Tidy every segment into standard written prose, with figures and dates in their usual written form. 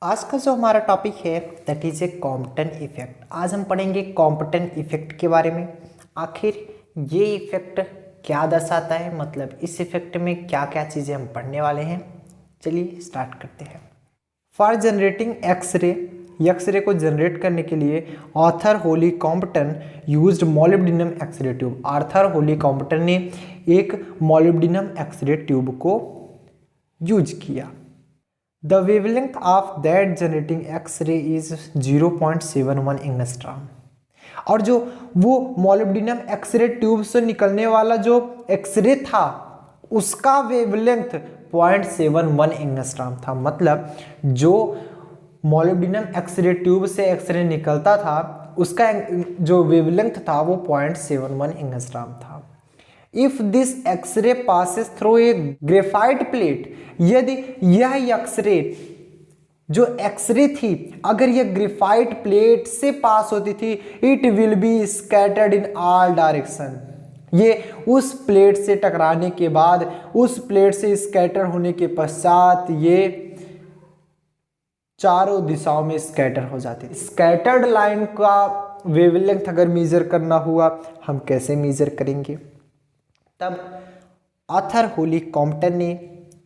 आज का जो हमारा टॉपिक है that is a Compton effect. आज हम पढ़ेंगे कॉम्पटन इफेक्ट के बारे में। आखिर ये इफेक्ट क्या दर्शाता है, मतलब इस इफेक्ट में क्या क्या चीज़ें हम पढ़ने वाले हैं। चलिए स्टार्ट करते हैं। फॉर जनरेटिंग एक्सरे को जनरेट करने के लिए Arthur Holly Compton used molybdenum X-ray tube. Arthur Holly Compton ने एक मोलिब्डेनम एक्सरे ट्यूब को यूज किया। The wavelength of that generating X-ray is 0.71 angstrom. और जो वो मोलिब्डेनम एक्सरे ट्यूब से निकलने वाला जो एक्सरे था उसका वेवलेंथ 0.71 एंगस्ट्रॉम था। मतलब जो मोलिब्डेनम एक्सरे ट्यूब से एक्सरे निकलता था उसका जो वेवलेंथ था वो 0.71 एंगस्ट्रॉम था। If this X-ray passes through a graphite plate, यदि यह एक्सरे जो एक्सरे थी अगर यह ग्रेफाइट प्लेट से पास होती थी, it will be scattered in all direction. ये उस प्लेट से टकराने के बाद, उस प्लेट से स्कैटर होने के पश्चात ये चारों दिशाओं में स्कैटर हो जाती। स्कैटर्ड लाइन का वेवलेंथ अगर मेजर करना हुआ हम कैसे मेजर करेंगे? तब आर्थर होली कॉम्पटन ने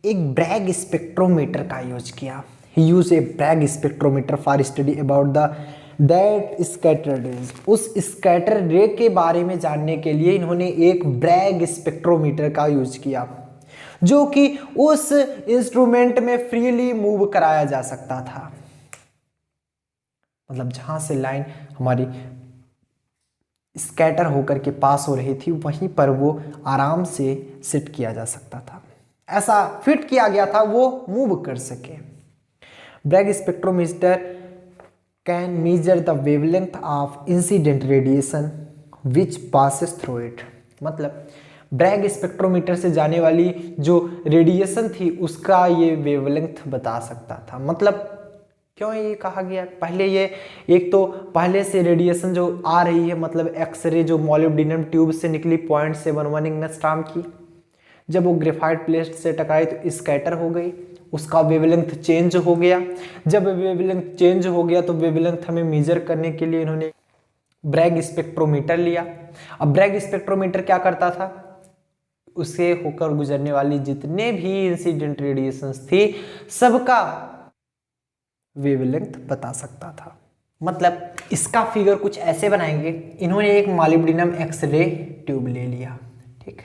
एक ब्रैग स्पेक्ट्रोमीटर का यूज किया। He use a Bragg spectrometer for study about that scatter rays. उस स्कैटर रे के बारे में जानने के लिए इन्होंने एक ब्रैग स्पेक्ट्रोमीटर का यूज किया जो कि उस इंस्ट्रूमेंट में फ्रीली मूव कराया जा सकता था। मतलब जहां से लाइन हमारी स्कैटर होकर के पास हो रही थी वहीं पर वो आराम से सेट किया जा सकता था, ऐसा फिट किया गया था वो मूव कर सके। Bragg spectrometer can measure the wavelength of incident radiation which passes through it. मतलब ब्रैग स्पेक्ट्रोमीटर से जाने वाली जो रेडिएशन थी उसका ये वेवलेंथ बता सकता था। मतलब क्यों ये कहा गया? पहले ये एक तो पहले से रेडिएशन जो आ रही है, मतलब एक्सरे जो मोलिब्डेनम ट्यूब से निकली 0.71 एंगस्ट्रॉम की, जब वो ग्रेफाइट प्लेट से टकराई तो स्कैटर हो गई, उसका वेवलेंथ चेंज हो गया। जब वेवलेंथ चेंज हो गया तो वेवलेंथ हमें मेजर करने के लिए इन्होंने ब्रैग स्पेक्ट्रोमीटर लिया। अब ब्रैग स्पेक्ट्रोमीटर क्या करता था? उससे होकर गुजरने वाली जितने भी इंसिडेंट रेडिएशंस थी सबका वेवलेंथ बता सकता था। मतलब इसका फिगर कुछ ऐसे बनाएंगे। इन्होंने एक मोलिब्डेनम एक्सरे ट्यूब ले लिया, ठीक,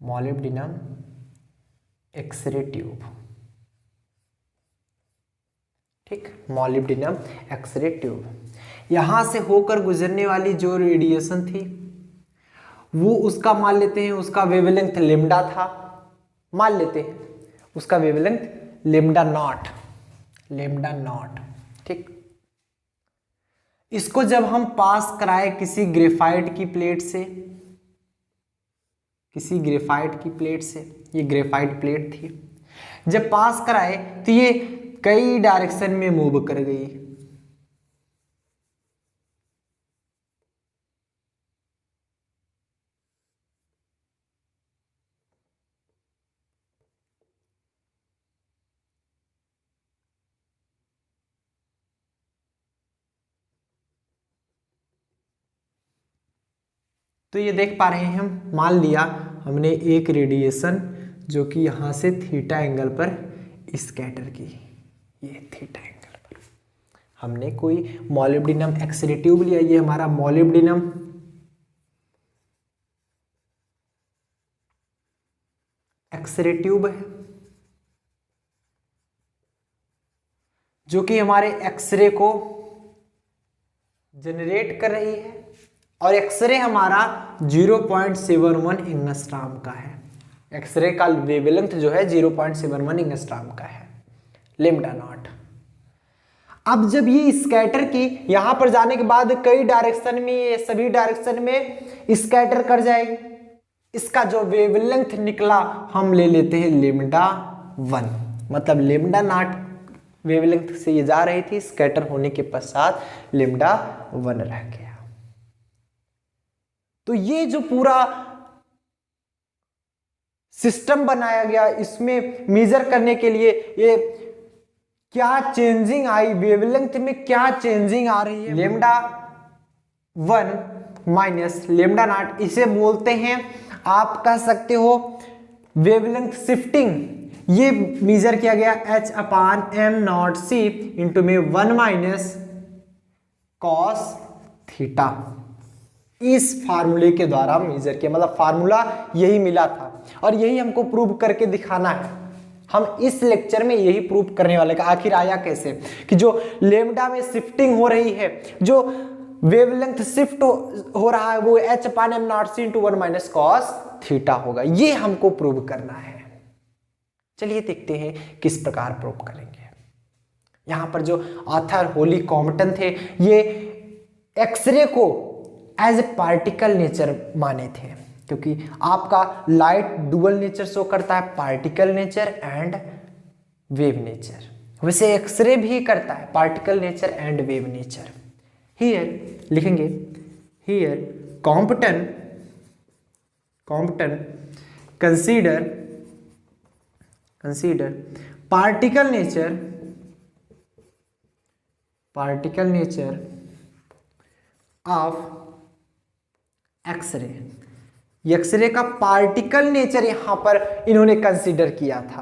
मोलिब्डेनम एक्सरे ट्यूब, ठीक, मोलिब्डेनम एक्सरे ट्यूब। यहां से होकर गुजरने वाली जो रेडिएशन थी वो उसका मान लेते हैं उसका वेवलेंथ लेमडा था, मान लेते हैं उसका वेवलेंथ लेमडा नॉट, ठीक। इसको जब हम पास कराए किसी ग्रेफाइट की प्लेट से, ये ग्रेफाइट प्लेट थी, जब पास कराए तो ये कई डायरेक्शन में मूव कर गई। तो ये देख पा रहे हैं हम, मान लिया हमने एक रेडिएशन जो कि यहाँ से थीटा एंगल पर स्कैटर की, ये थीटा एंगल पर हमने कोई मोलिब्डेनम एक्सरे ट्यूब लिया। ये हमारा मोलिब्डेनम एक्सरे ट्यूब है जो कि हमारे एक्सरे को जनरेट कर रही है और एक्सरे हमारा 0.71 एंगस्ट्रॉम का है। एक्सरे का वेवलेंथ जो है 0.71 एंगस्ट्रॉम का है, लेमडा नॉट। अब जब ये स्कैटर की यहां पर जाने के बाद कई डायरेक्शन में, ये सभी डायरेक्शन में स्कैटर कर जाएगी। इसका जो वेवलेंथ निकला हम ले लेते हैं लेमडा 1। मतलब लेमडा नॉट वेवलेंथ से ये जा रही थी, स्कैटर होने के पश्चात लेमडा 1 रह गया। तो ये जो पूरा सिस्टम बनाया गया इसमें मेजर करने के लिए ये क्या चेंजिंग आई, वेवलेंथ में क्या चेंजिंग आ रही है, लेमडा 1 माइनस लेमडा नॉट, इसे बोलते हैं, आप कह सकते हो वेवलेंथ शिफ्टिंग। ये मेजर किया गया H/m0c इंटू में 1 माइनस कॉस थीटा, इस फार्मूले के द्वारा मेजर किया, मतलब फार्मूला यही मिला था और यही हमको प्रूव करके दिखाना है। हम इस लेक्चर में यही प्रूव करने वाले का आखिर आया कैसे कि जो लेमडा में शिफ्टिंग हो रही है, जो वेवलेंथ शिफ्ट हो रहा है वो H/m0c into 1 minus cos theta होगा, ये हमको प्रूव करना है। चलिए देखते हैं किस प्रकार प्रूव करेंगे। यहां पर जो ऑथर होली कॉम्पटन थे, ये एक्सरे को एज ए पार्टिकल नेचर माने थे, क्योंकि आपका लाइट डुअल नेचर शो करता है, particle nature and wave nature, वैसे एक्सरे भी करता है particle nature and wave nature. Here लिखेंगे, here Compton consider particle nature of X ray. X ray का पार्टिकल नेचर यहां पर इन्होंने कंसीडर किया था।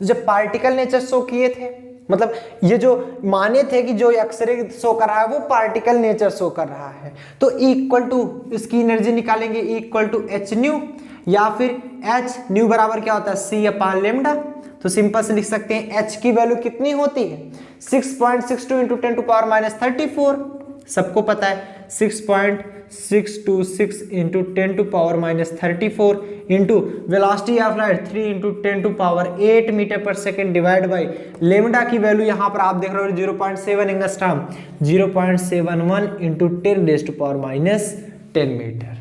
तो जब पार्टिकल नेचर शो किए थे, मतलब ये जो माने थे कि जो एक्सरे शो कर रहा है वो पार्टिकल नेचर शो कर रहा है, तो इक्वल टू इसकी एनर्जी निकालेंगे, इक्वल टू एच न्यू, या फिर एच न्यू बराबर क्या होता है C/λ। तो सिंपल से लिख सकते हैं एच की वैल्यू कितनी होती है 6.62 इंटू 10 टू पावर माइनस 34, सबको पता है 6.626 into 10 to power minus 34 into velocity of light 3 into 10 to power 8 metre पर सेकेंड डिवाइड बाई लेमडा की वैल्यू यहाँ पर आप देख रहे हो 0.7 angstrom, 0.71 into 10 raise to power minus 10 metre,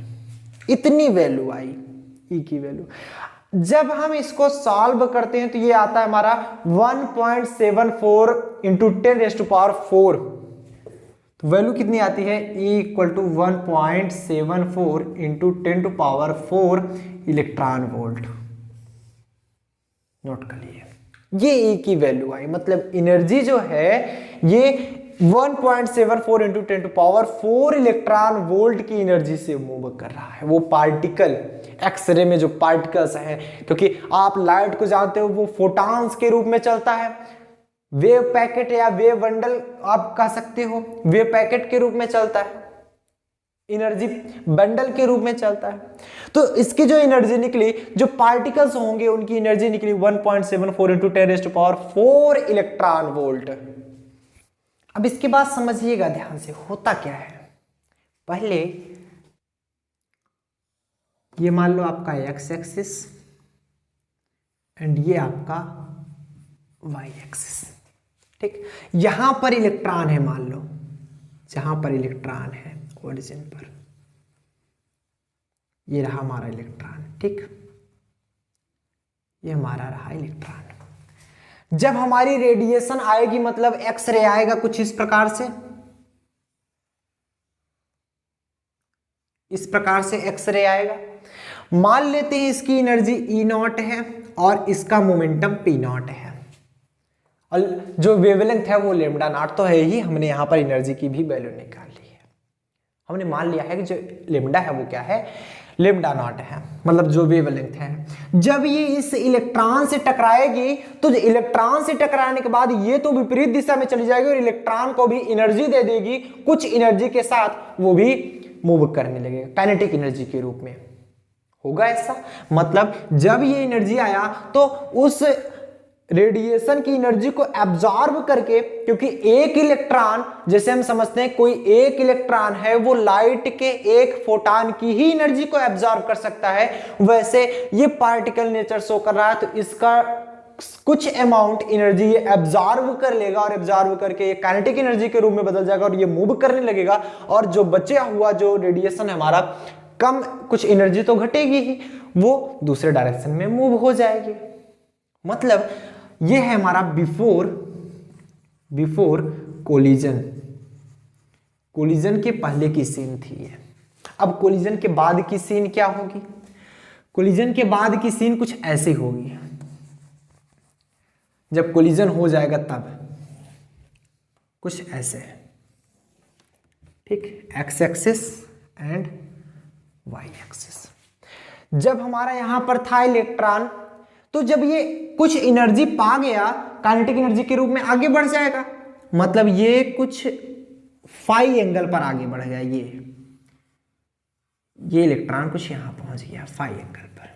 इतनी वैल्यू आई ई की वैल्यू। जब हम इसको सॉल्व करते हैं तो ये आता है हमारा 1.74 इंटू 10 रेज़ टू पावर 4, तो वैल्यू कितनी आती है E equal to 1.74 into 10 to power 4 electron volt. Note कर लिए, ये E की वैल्यू आई, मतलब एनर्जी जो है ये 1.74 into 10 to power 4 electron volt की एनर्जी से मूव कर रहा है। वो पार्टिकल, एक्सरे में जो पार्टिकल्स हैं, क्योंकि आप लाइट को जानते हो वो फोटॉन्स के रूप में चलता है, वेव पैकेट या वेव बंडल आप कह सकते हो, वेव पैकेट के रूप में चलता है, एनर्जी बंडल के रूप में चलता है। तो इसकी जो एनर्जी निकली, जो पार्टिकल्स होंगे उनकी एनर्जी निकली 1.74 into 10 raise to power 4 electron volt. अब इसके बाद समझिएगा ध्यान से होता क्या है। पहले ये मान लो आपका एक्स एक्सिस एंड ये आपका वाई एक्सिस, ठीक। यहां पर इलेक्ट्रॉन है, मान लो जहां पर इलेक्ट्रॉन है ओरिजिन पर, ये रहा हमारा इलेक्ट्रॉन, ठीक, ये हमारा रहा इलेक्ट्रॉन। जब हमारी रेडिएशन आएगी, मतलब एक्सरे आएगा कुछ इस प्रकार से, इस प्रकार से एक्सरे आएगा। मान लेते हैं इसकी एनर्जी E0 है और इसका मोमेंटम P0 है, और जो वेवलेंथ है वो लेमडा नॉट तो है ही, हमने यहां पर एनर्जी की भी वैल्यू निकाल ली है। हमने मान लिया है कि जो लेमडा है वो क्या है, लेमडा नॉट है, मतलब जो वेवलेंथ है। जब ये इस इलेक्ट्रॉन से टकराएगी तो इलेक्ट्रॉन से टकराने के बाद ये तो विपरीत दिशा में चली जाएगी और इलेक्ट्रॉन को भी एनर्जी दे देगी, कुछ एनर्जी के साथ वो भी मूव करने लगेगा, काइनेटिक एनर्जी के रूप में होगा ऐसा। मतलब जब ये एनर्जी आया तो उस रेडिएशन की एनर्जी को एब्जॉर्ब करके, क्योंकि एक इलेक्ट्रॉन, जैसे हम समझते हैं कोई एक इलेक्ट्रॉन है वो लाइट के एक फोटॉन की ही एनर्जी को एब्जॉर्ब कर सकता है, वैसे ये पार्टिकल नेचर शो कर रहा है, तो इसका कुछ अमाउंट एनर्जी ये एब्जॉर्ब कर लेगा और एब्जॉर्ब करके ये काइनेटिक एनर्जी के रूप में बदल जाएगा और ये मूव करने लगेगा, और जो बचा हुआ जो रेडिएशन है हमारा, कम कुछ एनर्जी तो घटेगी ही, वो दूसरे डायरेक्शन में मूव हो जाएगी। मतलब ये है हमारा बिफोर कोलिजन के पहले की सीन थी ये। अब कोलिजन के बाद की सीन क्या होगी? कोलिजन के बाद की सीन कुछ ऐसी होगी। जब कोलिजन हो जाएगा तब कुछ ऐसे, ठीक, X axis and Y axis. जब हमारा यहां पर था इलेक्ट्रॉन, तो जब ये कुछ एनर्जी पा गया काइनेटिक एनर्जी के रूप में आगे बढ़ जाएगा, मतलब ये कुछ फाई एंगल पर आगे बढ़ गया, ये इलेक्ट्रॉन कुछ यहां पहुंच गया फाई एंगल पर।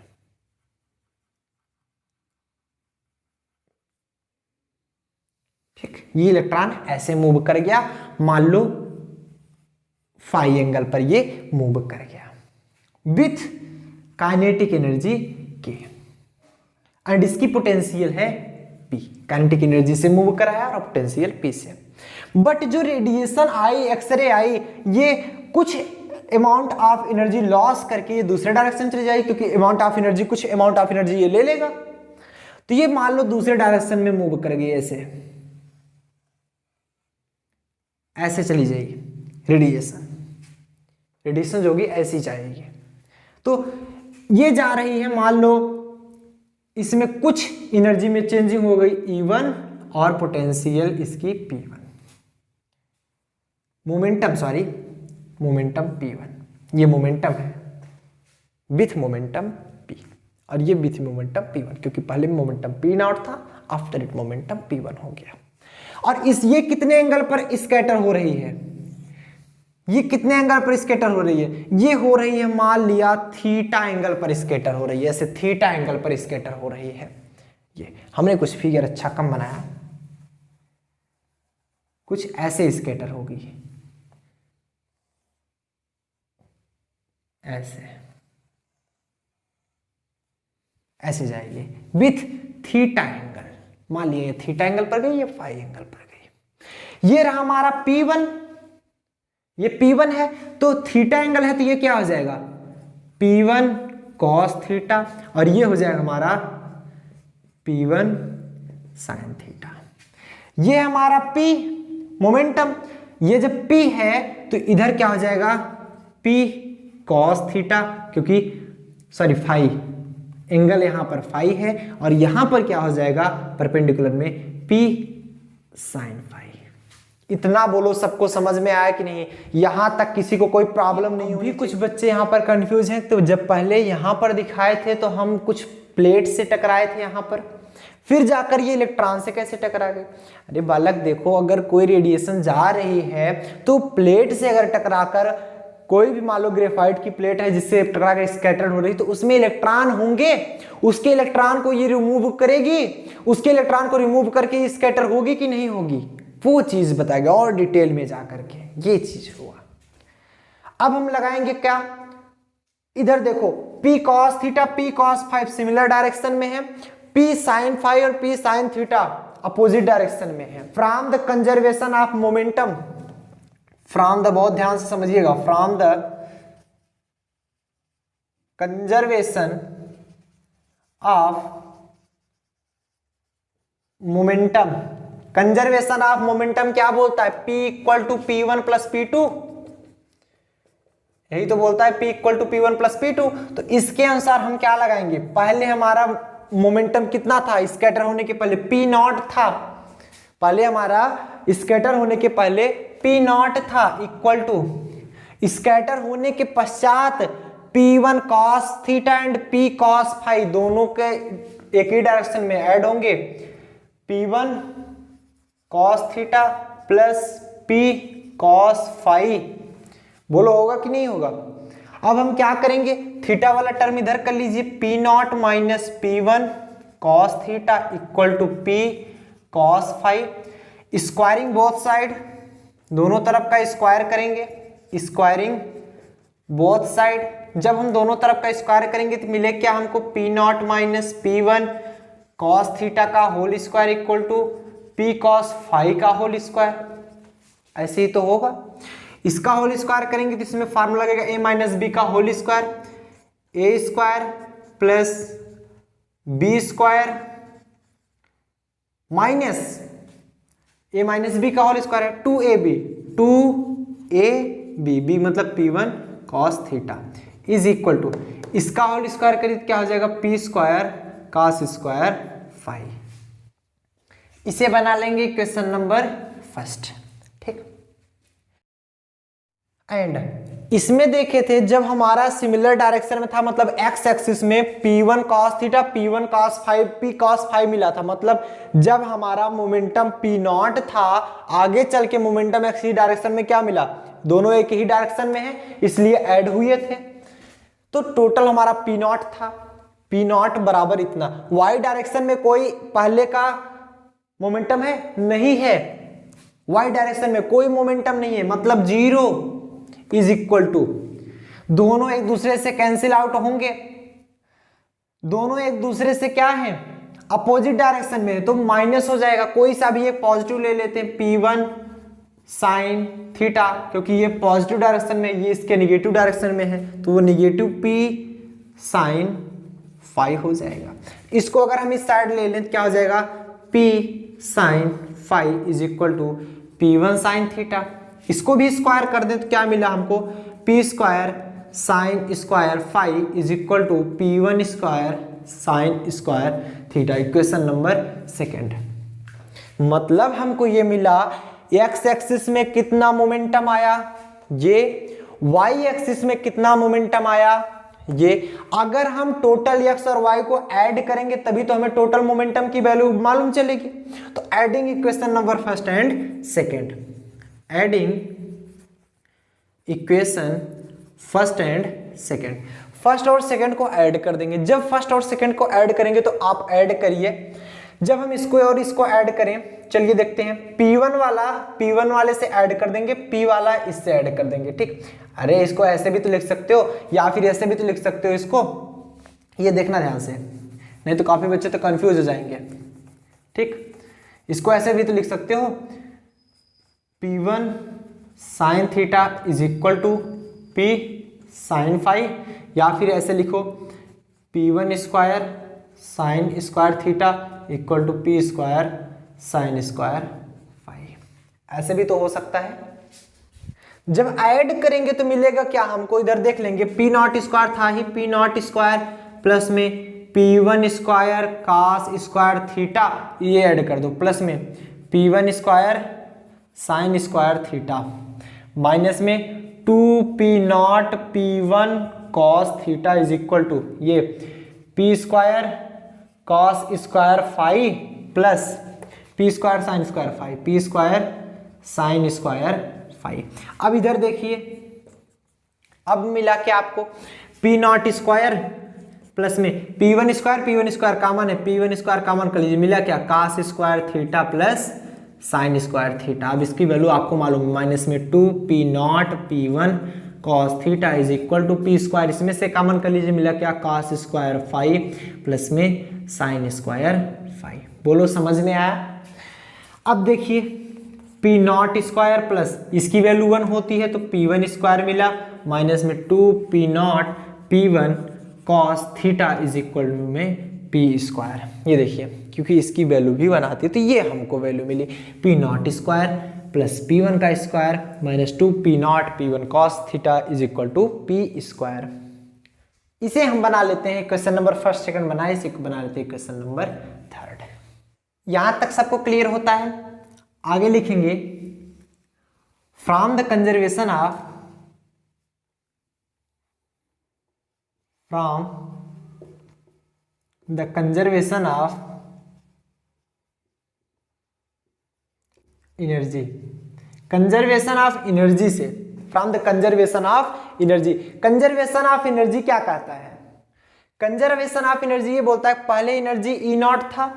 ठीक, ये इलेक्ट्रॉन ऐसे मूव कर गया, मान लो फाई एंगल पर ये मूव कर गया विथ काइनेटिक एनर्जी के, एंड इसकी पोटेंशियल है P, काइनेटिक एनर्जी से मूव कराया और पोटेंशियल P से। बट जो रेडिएशन आई, एक्सरे आई, ये कुछ अमाउंट ऑफ एनर्जी लॉस करके ये दूसरे डायरेक्शन चली जाएगी, क्योंकि अमाउंट ऑफ एनर्जी, कुछ अमाउंट ऑफ एनर्जी ये ले लेगा, तो ये मान लो दूसरे डायरेक्शन में मूव कर गई, ऐसे चली जाएगी रेडिएशन जो होगी ऐसी जाएगी। तो ये जा रही है, मान लो इसमें कुछ एनर्जी में चेंजिंग हो गई E1 और पोटेंशियल इसकी P1, मोमेंटम P1, ये मोमेंटम है विथ मोमेंटम P, और ये विथ मोमेंटम P1, क्योंकि पहले मोमेंटम P0 था, आफ्टर इट मोमेंटम P1 हो गया। और ये कितने एंगल पर स्कैटर हो रही है, ये कितने एंगल पर स्कैटर हो रही है, ये हो रही है मान लिया थीटा एंगल पर स्कैटर हो रही है, ऐसे थीटा एंगल पर स्कैटर हो रही है। ये हमने कुछ फिगर अच्छा कम बनाया, कुछ ऐसे स्कैटर होगी, ऐसे जाएगी विथ थीटा एंगल, मान लिया थीटा एंगल पर गई, ये फाई एंगल पर गई। ये रहा हमारा P1, ये P1 है, तो थीटा एंगल है, तो ये क्या हो जाएगा P1 cos थीटा, और ये हो जाएगा हमारा P1 sin थीटा। ये हमारा P मोमेंटम, ये जब P है तो इधर क्या हो जाएगा P cos थीटा, क्योंकि सॉरी फाई एंगल यहां पर फाई है, और यहां पर क्या हो जाएगा परपेंडिकुलर में P sin फाई। इतना बोलो, सबको समझ में आया कि नहीं, यहां तक किसी को कोई प्रॉब्लम नहीं हुई? कुछ बच्चे यहां पर कंफ्यूज हैं, तो जब पहले यहां पर दिखाए थे तो हम कुछ प्लेट से टकराए थे यहां पर, फिर जाकर ये इलेक्ट्रॉन से कैसे टकरा गए? अरे बालक देखो, अगर कोई रेडिएशन जा रही है तो प्लेट से अगर टकराकर, कोई भी मान लो ग्रेफाइट की प्लेट है जिससे टकरा कर स्कैटर्ड हो रही, तो उसमें इलेक्ट्रॉन होंगे, उसके इलेक्ट्रॉन को ये रिमूव करेगी, उसके इलेक्ट्रॉन को रिमूव करके स्कैटर होगी कि नहीं होगी, वो चीज बताएगा और डिटेल में जाकर के, ये चीज हुआ। अब हम लगाएंगे क्या, इधर देखो P cos theta, P cos phi similar direction में है, P sin फाई और P sin theta opposite direction में है। From the conservation of momentum, from the, बहुत ध्यान से समझिएगा, from the conservation of momentum, conservation of momentum क्या बोलता है, P equal to P1 plus P2, यही तो बोलता है P equal to P1 plus P2। तो इसके अनुसार हम क्या लगाएंगे, पहले हमारा मोमेंटम कितना था स्कैटर होने के पहले, P0 था, पहले हमारा स्कैटर होने के पहले P0 था, इक्वल टू स्कैटर होने के पश्चात P1 cos theta and P cos phi दोनों के एक ही डायरेक्शन में ऐड होंगे, P1 cos theta plus P cos phi, बोलो होगा कि नहीं होगा? अब हम क्या करेंगे, थीटा वाला टर्म इधर कर लीजिए, P0 minus P1 cos theta equal to P cos phi, squaring both side, दोनों तरफ का स्क्वायर करेंगे, स्क्वायरिंग बोथ साइड। जब हम दोनों तरफ का स्क्वायर करेंगे तो मिले क्या हमको, P0 minus P1 cos theta का whole square equal to P cos phi का होल स्क्वायर, ऐसे ही तो होगा। इसका होल स्क्वायर करेंगे तो इसमें फार्मूला लगेगा a माइनस बी का whole square, A square plus B square minus A minus B का होल स्क्वायर है 2ab, 2ab, बी मतलब P1 cos theta is equal to, इसका होल स्क्वायर करिए क्या हो जाएगा, P square cos square phi. इसे बना लेंगे क्वेश्चन नंबर फर्स्ट। एंड इसमें देखे थे जब हमारा सिमिलर डायरेक्शन में था, मतलब एक्स एक्सिस में P1 cos theta, P1 cos 5, P cos 5 मिला था, मतलब जब हमारा मोमेंटम P0 था, आगे चल के मोमेंटम एक्स डायरेक्शन में क्या मिला, दोनों एक ही डायरेक्शन में है इसलिए ऐड हुए थे। तो टोटल हमारा P0 था, P0 बराबर इतना। y डायरेक्शन में कोई पहले का मोमेंटम है, नहीं है, y डायरेक्शन में कोई मोमेंटम नहीं है, मतलब 0 इज इक्वल टू, दोनों एक दूसरे से कैंसिल आउट होंगे, दोनों एक दूसरे से क्या है, अपोजिट डायरेक्शन में, तो माइनस हो जाएगा। कोई सा भी एक पॉजिटिव ले लेते हैं, P1 साइन थीटा, क्योंकि ये पॉजिटिव डायरेक्शन में, ये इसके निगेटिव डायरेक्शन में है, तो वो निगेटिव P साइन 5 हो जाएगा। इसको अगर हम इस साइड ले लें तो क्या हो जाएगा, P sine 5 is equal to P1 sine theta. इसको भी स्क्वायर कर दें तो क्या मिला हमको, P square sine square 5 is equal to P1 square sine square theta. Equation number second. मतलब हमको ये मिला एक्स एक्सिस में कितना मोमेंटम आया, ये वाई एक्सिस में कितना मोमेंटम आया, ये। अगर हम टोटल एक्स और वाई को ऐड करेंगे तभी तो हमें टोटल मोमेंटम की वैल्यू मालूम चलेगी। तो adding equation number first and second, adding equation first and second, first और सेकेंड को ऐड कर देंगे। जब फर्स्ट और सेकेंड को ऐड करेंगे तो आप ऐड करिए, जब हम इसको और इसको ऐड करें, चलिए देखते हैं। P1 वाला P1 वाले से ऐड कर देंगे, P वाला इससे ऐड कर देंगे, ठीक। अरे इसको ऐसे भी तो लिख सकते हो या फिर ऐसे भी तो लिख सकते हो इसको, ये देखना ध्यान से, नहीं तो काफी बच्चे तो कंफ्यूज हो जाएंगे, ठीक। इसको ऐसे भी तो लिख सकते हो, P1 sine theta is equal to P sine 5, या फिर ऐसे लिखो P1 square sine square theta equal to P square sine square 5, ऐसे भी तो हो सकता है। जब ऐड करेंगे तो मिलेगा क्या हमको, इधर देख लेंगे, P0 स्क्वायर था ही, P0 स्क्वायर प्लस में P1 square cos square theta, ये ऐड कर दो, प्लस में P1 square sine square theta, minus में 2P0 P1 cos theta is equal to ये P square cos square 5 plus P square sine square 5, P square sine square 5। अब इधर देखिए, अब मिला क्या आपको, P0 स्क्वायर प्लस में P1 स्क्वायर कॉमन है, P1 स्क्वायर कॉमन कर लीजिए, मिला क्या, cos square theta plus sign square theta. अब इसकी वैल्यू आपको मालूम है, माइनस में 2P0 P1 cos theta is equal to P square, इसमें से कॉमन कर लीजिए, मिला क्या, cos स्क्वायर 5 प्लस में साइन स्क्वायर 5। बोलो समझ में आया। अब देखिए P0 स्क्वायर प्लस इसकी वैल्यू 1 होती है तो P1 स्क्वायर मिला, माइनस में 2P0 P1 cos theta is equal to में P स्क्वायर। ये देखिए क्योंकि इसकी वैल्यू भी 1 आती है तो ये हमको वैल्यू मिली, P0 स्क्वायर प्लस P1 का square minus 2P0 P1 cos theta is equal to P square. इसे हम बना लेते हैं क्वेश्चन नंबर फर्स्ट सेकंड बनाए, इसे बना लेते हैं क्वेश्चन नंबर थर्ड। यहां तक सबको क्लियर होता है। आगे लिखेंगे, from the conservation of, from the conservation of energy, conservation of energy से, from the conservation of energy. Conservation of energy क्या कहता है, कंजर्वेशन ऑफ एनर्जी ये बोलता है पहले एनर्जी E0 था,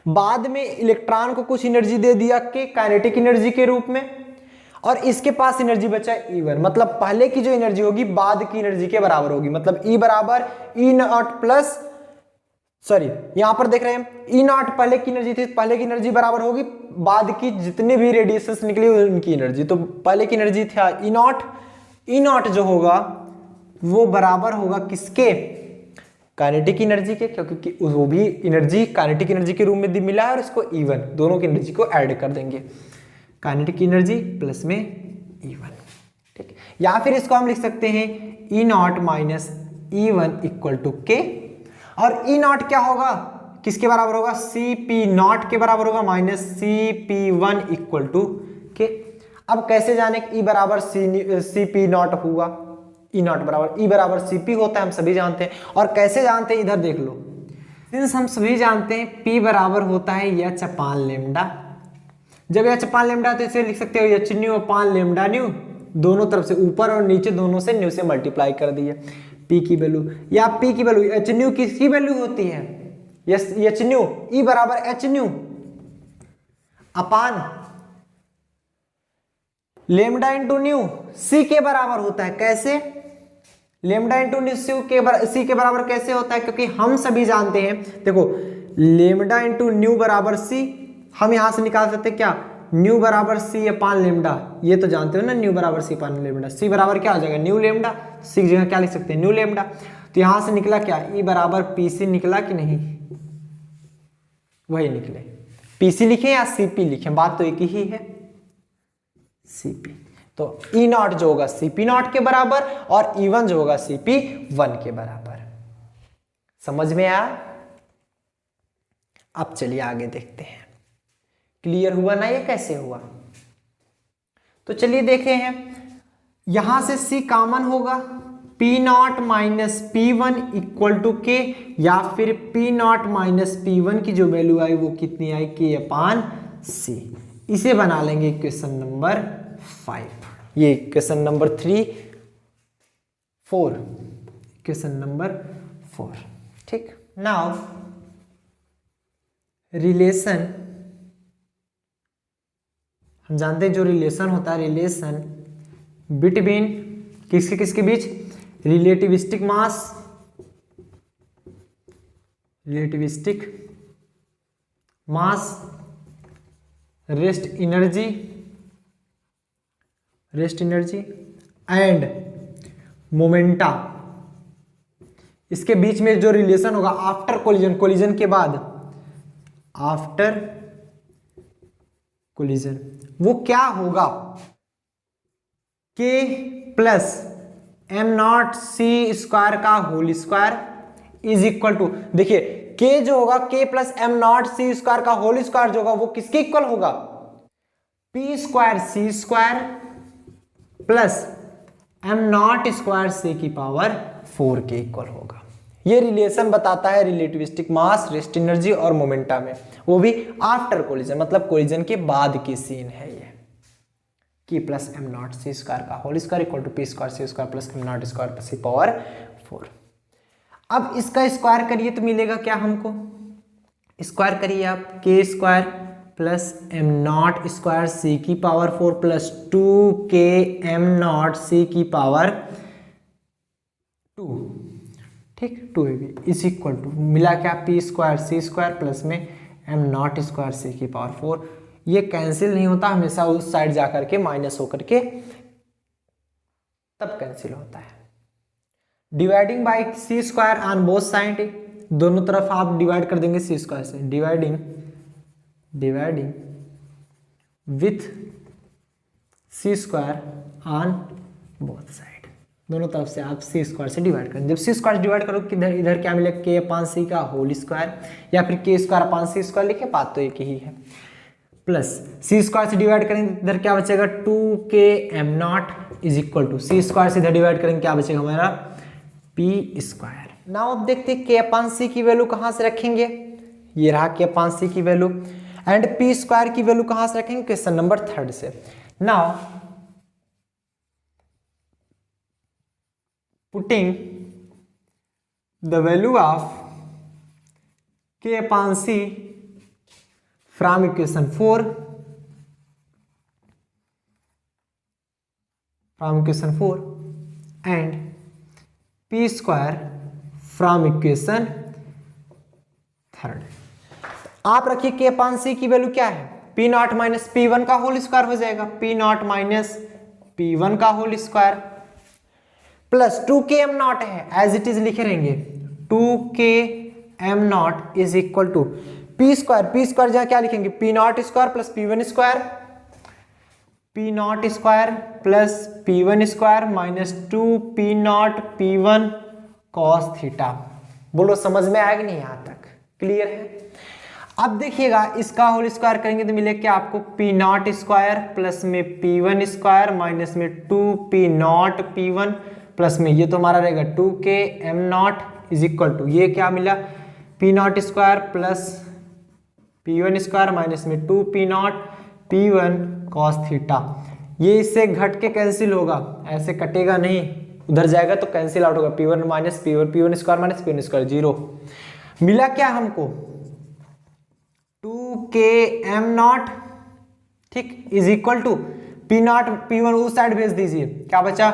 बाद में इलेक्ट्रॉन को कुछ एनर्जी दे दिया कि काइनेटिक एनर्जी के रूप में, और इसके पास एनर्जी बचा E1, मतलब पहले की जो एनर्जी होगी बाद की एनर्जी के बराबर होगी, मतलब E बराबर E0 प्लस, सॉरी यहां पर देख रहे हैं E0 पहले की एनर्जी थी, पहले की एनर्जी बराबर होगी बाद की जितने भी रेडिएशंस निकली उनकी एनर्जी। तो पहले की एनर्जी था E0, E0 जो होगा वो बराबर होगा किसके, काइनेटिक एनर्जी के, क्योंकि वो भी एनर्जी काइनेटिक एनर्जी के रूप में मिला है, और इसको E1, दोनों की एनर्जी को ऐड कर देंगे, काइनेटिक एनर्जी प्लस में E1, ठीक। या फिर इसको हम लिख सकते हैं E0 minus E1 equal to K, और E0 क्या होगा, किसके बराबर होगा, CP0 के बराबर होगा, minus CP1 equal to K। अब कैसे जाने ई बराबर सी पी नॉट हुआ, ई नॉट बराबर ई बराबर सी पी होता है, हम सभी जानते हैं। और कैसे जानते हैं, इधर देख लो, सिंस हम सभी जानते हैं पी बराबर होता है एच अपान लेमडा। जब एच अपान लेमडा तो इसे लिख सकते हो H nu upon lambda new, दोनों तरफ से ऊपर और नीचे दोनों से न्यू से मल्टीप्लाई कर दिए। पी की वैल्यू या पी की वैल्यू एच न्यू किसकी वैल्यू होती है, यस एच न्यू, ई बराबर H nu upon lambda into nu C के बराबर होता है। कैसे, लेमडा इंटू न्यू सी के बराबर कैसे होता है, क्योंकि हम सभी जानते हैं, देखो लेमडा इंटू न्यू बराबर सी, हम यहां से निकाल सकते हैं क्या, न्यू बराबर सी अपान लेमडा, ये तो जानते हो ना, न्यू बराबर सी अपान लेमडा, सी बराबर क्या हो जाएगा न्यू लेमडा, सी की जगह क्या लिख सकते हैं न्यू लेमडा। तो यहां से निकला क्या, ई बराबर पी सी निकला कि नहीं, वही निकले, पी सी लिखे या सी पी लिखे, बात तो एक ही है, सी पी। तो ई नॉट जो होगा सी पी नॉट के बराबर और ई वन जो होगा सी पी वन के बराबर। समझ में आया। अब चलिए आगे देखते हैं, क्लियर हुआ ना ये कैसे हुआ। तो चलिए देखे हैं, यहां से सी कॉमन होगा, P naught minus P one equal to के, या फिर P naught minus P one की जो वैल्यू आई वो कितनी आई, के अपान सी। इसे बना लेंगे इक्वेशन नंबर 5, ये इक्वेशन नंबर 3 4, इक्वेशन नंबर 4। ठीक, नाउ रिलेशन, हम जानते हैं जो रिलेशन होता है, रिलेशन बिटवीन किसके किसके बीच, relativistic mass, relativistic mass, rest energy and momenta, इसके बीच में जो रिलेशन होगा आफ्टर कोलिजन, कोलिजन के बाद, आफ्टर कोलिजन वो क्या होगा, K plus M naught C square का whole square is equal to, देखिए के जो होगा K plus M naught C square का होल स्क्वायर जो होगा वो किसके इक्वल होगा, P square C square plus M naught square C की पावर 4 के इक्वल होगा। ये रिलेशन बताता है रिलेटिविस्टिक मास, रेस्ट एनर्जी और मोमेंटा में, वो भी आफ्टर कोलिजन, मतलब कोलिजन के बाद की सीन है ये, K plus M naught C square का whole square equal to P square C square plus M naught square C power 4। अब इसका स्क्वायर करिए तो मिलेगा क्या हमको, स्क्वायर करिए आप, K square plus M naught square C की power 4 plus 2 k m naught C की पावर 2, ठीक 2 इज इक्वल टू, मिला क्या, P square C square plus में एम नॉट स्क्वायर सी की पावर 4। ये कैंसिल नहीं होता, हमेशा उस साइड जाकर के माइनस होकर के तब कैंसिल होता है। Dividing by C square on both side, दोनों तरफ आप डिवाइड कर देंगे सी स्क्वायर से, dividing with C square on both side, दोनों तरफ से आप सी स्क्वायर से डिवाइड करें। जब सी स्क्वायर डिवाइड करो किधर, इधर क्या मिलेगा, के अपान सी का होल स्क्वायर, या फिर के स्क्वायर अपान सी स्क्वायर लिखे, बात तो एक ही है, प्लस सी स्क्वायर से डिवाइड करेंगे इधर क्या बचेगा, 2 k m naught is equal to, c square से इधर डिवाइड करेंगे क्या बचेगा हमारा, पी स्क्वायर। नाउ अब देखते हैं के अपान सी की वैल्यू कहां से रखेंगे, ये रहा के अपान सी की वैल्यू, एंड पी स्क्वायर की वैल्यू कहां से रखेंगे, क्वेश्चन नंबर 3 से। Now putting the value of K upon C from equation 4, and P square from equation 3। आप रखिए के अपान सी की वैल्यू क्या है, p naught minus P one का होल स्क्वायर हो जाएगा, p naught minus P one का whole square plus 2 k m naught है, एज इट इज लिखे रहेंगे, 2 k m naught is equal to P square जहां क्या लिखेंगे, P naught square plus p one square, p naught square plus p one square minus 2 p naught P one cos theta. बोलो समझ में आएगा नहीं, यहां तक क्लियर है। अब देखिएगा इसका होल स्क्वायर करेंगे तो मिलेगा क्या आपको पी नॉट स्क्वायर प्लस में पी वन स्क्वायर माइनस में 2p नॉट p1 प्लस में ये तो हमारा रहेगा 2k m naught is equal to ये क्या मिला p naught square plus p1 square minus में 2p not p1 cos theta. ये इससे घट के कैंसिल होगा, ऐसे कटेगा नहीं, उधर जाएगा तो कैंसिल आउट होगा, p1 minus p1 square minus p1 square 0। मिला क्या हमको 2k m नॉट, ठीक, is equal to p naught p1 उस साइड भेज दीजिए, क्या बचा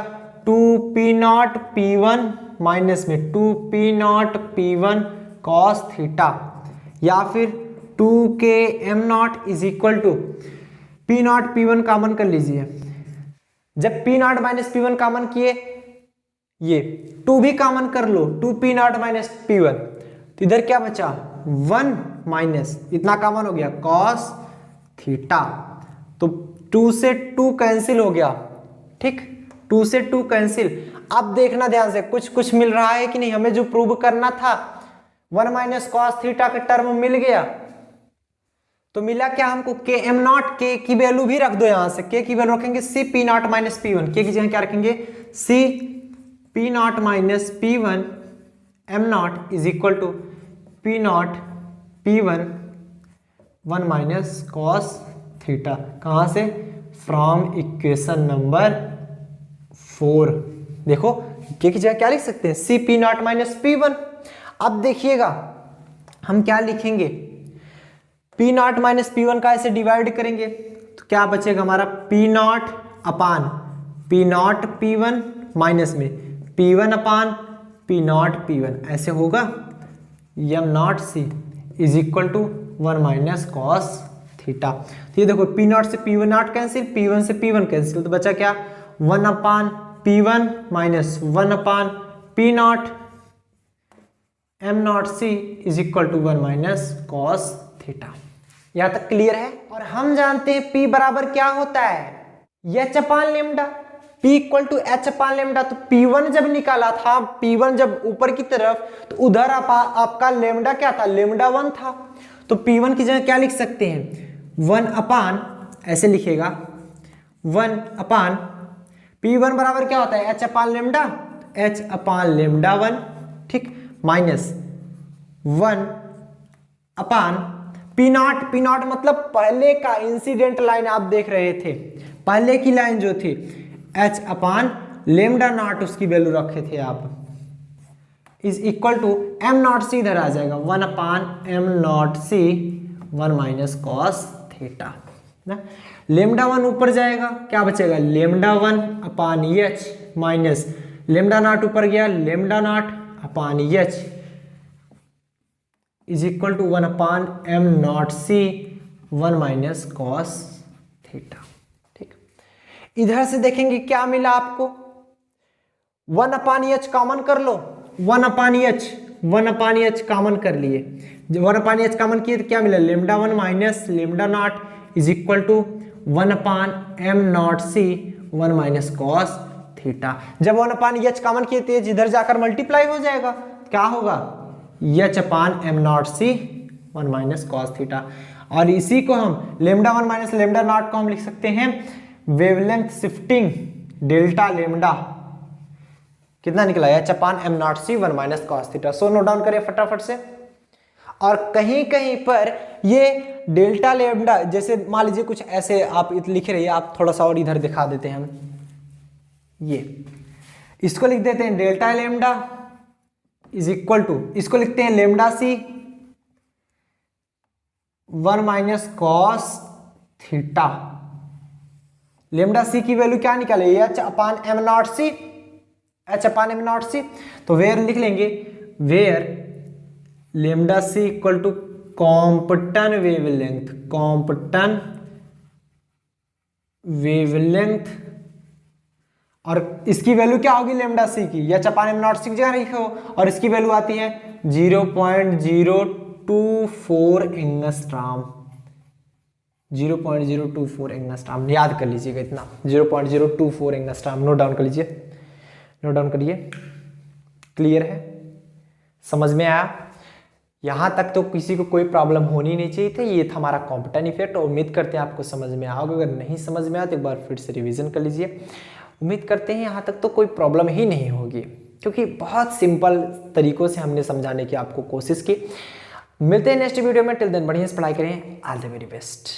2p नॉट p1 माइनस में 2p not p1 cos theta, या फिर 2k m naught is equal to p naught p1 common कर लीजिए। जब p not minus p1 common किए, ये 2 भी कॉमन कर लो, 2p नॉट माइनस p1, तो इधर क्या बचा 1 माइनस इतना कॉमन हो गया कॉस थीटा, तो 2 से 2 कैंसिल हो गया, ठीक, 2 से 2 कैंसिल। अब देखना ध्यान से कुछ मिल रहा है कि नहीं, हमें जो प्रूव करना था 1 माइनस कॉस थीटा का टर्म मिल गया। तो मिला क्या हमको के एम नॉट, के की वैल्यू भी रख दो, यहां से के की वैल्यू रखेंगे c P naught minus P one, k की जगह क्या रखेंगे c P naught minus P one m naught is equal to p naught P one 1 minus cos theta. कहां से, फ्रॉम इक्वेशन नंबर 4। देखो के की जगह क्या लिख सकते हैं C P naught minus P one. अब देखिएगा हम क्या लिखेंगे, P naught minus P one का ऐसे डिवाइड करेंगे तो क्या बचेगा हमारा P naught upon P naught P one minus में P one upon P naught P one, ऐसे होगा M naught C is equal to 1 minus cos theta. तो ये देखो पी नॉट से P one naught cancel, P one से P one cancel, तो बचा क्या 1 upon P one minus 1 upon P naught M naught C is equal to 1 minus cos theta. यहां तक क्लियर है। और हम जानते हैं P बराबर क्या होता है h upon lambda, P equal to h upon lambda. तो P1 जब निकाला था, P1 जब ऊपर की तरफ, तो उधर आपका लेमडा क्या था, लेमडा 1 था। तो P1 की जगह क्या लिख सकते हैं 1 अपान, ऐसे लिखेगा 1 अपान P1 बराबर क्या होता है h upon lambda, H upon lambda 1, ठीक, माइनस 1 अपान पी नॉट मतलब पहले का इंसिडेंट लाइन आप देख रहे थे, पहले की लाइन जो थी एच अपान लेमडा नॉट, उसकी वैल्यू रखे थे आप, is equal to M naught C, इधर आ जाएगा 1 अपान एम नॉट सी 1 माइनस कॉस थीटा ना। लेमडा 1 ऊपर जाएगा, क्या बचेगा lambda 1 upon H minus lambda naught ऊपर गया, lambda naught upon H is equal to 1 upon M naught C 1 minus cos theta, ठीक। इधर से देखेंगे क्या मिला आपको 1 अपान एच कॉमन कर लो, 1 अपान एच कॉमन कर लिए, जब 1 अपान एच कॉमन किए तो क्या मिला lambda 1 minus lambda naught is equal to 1 upon M naught C 1 minus cos theta. जब 1 अपान एच कॉमन किए तो इधर जाकर मल्टीप्लाई हो जाएगा, क्या होगा एच अपान एम नॉट सी 1 माइनस कॉस थीटा। और इसी को हम लेमडा 1 माइनस लेमडा नॉट को हम लिख सकते हैं वेवलेंथ शिफ्टिंग डेल्टा लेमडा, कितना निकला एच अपान एम नॉट सी 1 minus cos theta. So note down करें फटाफट से। और कहीं कहीं पर ये डेल्टा लेमडा, जैसे मान लीजिए कुछ ऐसे आप लिख रही है, आप थोड़ा सा और इधर दिखा देते हैं हम, ये इसको लिख देते हैं delta lambda is equal to, इसको लिखते हैं lambda C 1 minus cos theta. Lambda C की वैल्यू क्या निकाले H upon M naught C, H upon M naught C, तो वेयर लिख लेंगे where lambda C equal to Compton wavelength, Compton wavelength, और इसकी वैल्यू क्या होगी लेमडा सी की H upon M naught C की जगह लिखो, और इसकी वैल्यू आती है 0.024 एंगस्ट्रॉम, 0.024 एंगस्ट्रॉम, याद कर लीजिएगा इतना 0.024 एंगस्ट्रॉम, नोट डाउन कर लीजिए, नोट डाउन करिए। क्लियर है, समझ में आया। यहाँ तक तो किसी को कोई प्रॉब्लम होनी नहीं चाहिए थी। ये था हमारा कॉम्पिटेंट इफेक्ट और उम्मीद करते हैं आपको समझ में आओगे। अगर नहीं समझ में आया तो एक बार फिर से रिवीजन कर लीजिए। उम्मीद करते हैं यहाँ तक तो कोई प्रॉब्लम ही नहीं होगी, क्योंकि बहुत सिंपल तरीकों से हमने समझाने की आपको कोशिश की। मिलते हैं नेक्स्ट वीडियो में। टिल देन बढ़िया से पढ़ाई करें। All the very best.